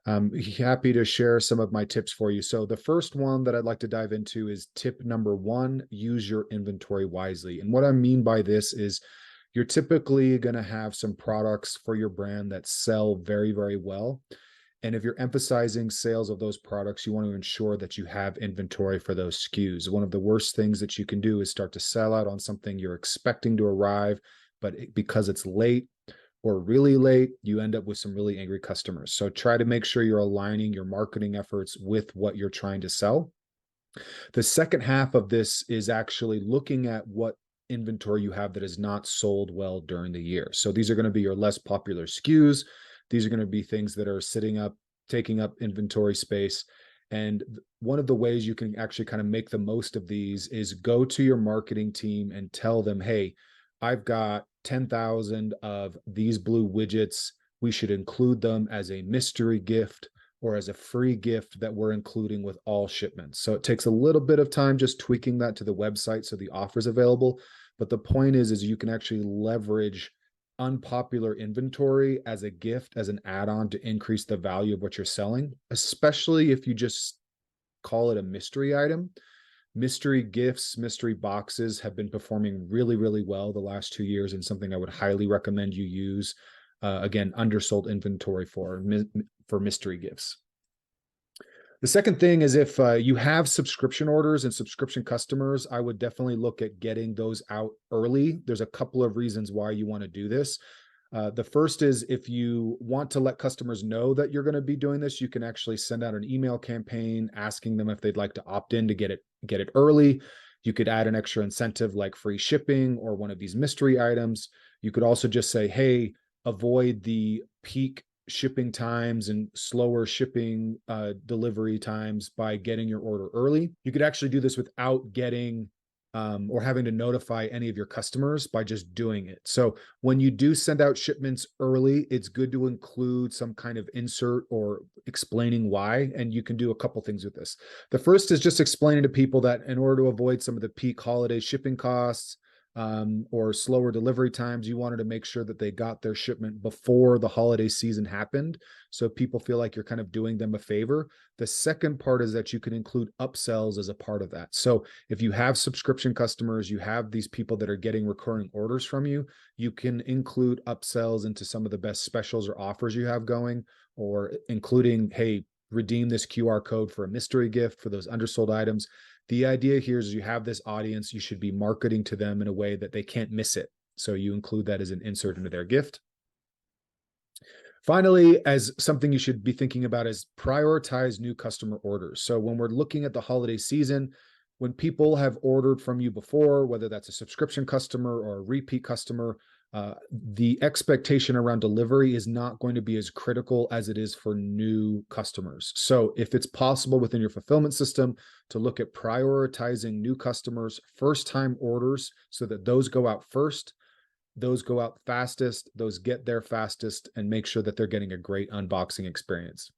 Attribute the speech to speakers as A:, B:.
A: I'm happy to share some of my tips for you. So the first one that I'd like to dive into is tip number one: use your inventory wisely. And what I mean by this is you're typically going to have some products for your brand that sell very, very well. And if you're emphasizing sales of those products, you want to ensure that you have inventory for those SKUs. One of the worst things that you can do is start to sell out on something you're expecting to arrive, but because it's late or really late, you end up with some really angry customers. So try to make sure you're aligning your marketing efforts with what you're trying to sell. The second half of this is actually looking at what inventory you have that is not sold well during the year. So these are going to be your less popular SKUs. These are going to be things that are sitting up, taking up inventory space. And one of the ways you can actually kind of make the most of these is go to your marketing team and tell them, hey, I've got 10,000 of these blue widgets. We should include them as a mystery gift or as a free gift that we're including with all shipments. So it takes a little bit of time just tweaking that to the website so the offer's available. But the point is you can actually leverage unpopular inventory as a gift, as an add-on to increase the value of what you're selling, especially if you just call it a mystery item. Mystery gifts, mystery boxes have been performing really, really well the last 2 years, and something I would highly recommend you use. Again, undersold inventory for mystery gifts. The second thing is if you have subscription orders and subscription customers, I would definitely look at getting those out early. There's a couple of reasons why you want to do this. The first is if you want to let customers know that you're going to be doing this, you can actually send out an email campaign asking them if they'd like to opt in to get it early. You could add an extra incentive like free shipping or one of these mystery items. You could also just say, hey, avoid the peak shipping times and slower shipping delivery times by getting your order early. You could actually do this without getting or having to notify any of your customers by just doing it. So when you do send out shipments early, it's good to include some kind of insert or explaining why. And you can do a couple things with this. The first is just explaining to people that in order to avoid some of the peak holiday shipping costs, or slower delivery times, you wanted to make sure that they got their shipment before the holiday season happened. So people feel like you're kind of doing them a favor. The second part is that you can include upsells as a part of that. So if you have subscription customers, you have these people that are getting recurring orders from you, you can include upsells into some of the best specials or offers you have going, or including, hey, redeem this QR code for a mystery gift for those undersold items. The idea here is you have this audience, you should be marketing to them in a way that they can't miss it. So you include that as an insert into their gift. Finally, as something you should be thinking about is prioritize new customer orders. So when we're looking at the holiday season, when people have ordered from you before, whether that's a subscription customer or a repeat customer, the expectation around delivery is not going to be as critical as it is for new customers. So if it's possible within your fulfillment system to look at prioritizing new customers, first-time orders, so that those go out first, those go out fastest, those get there fastest, and make sure that they're getting a great unboxing experience.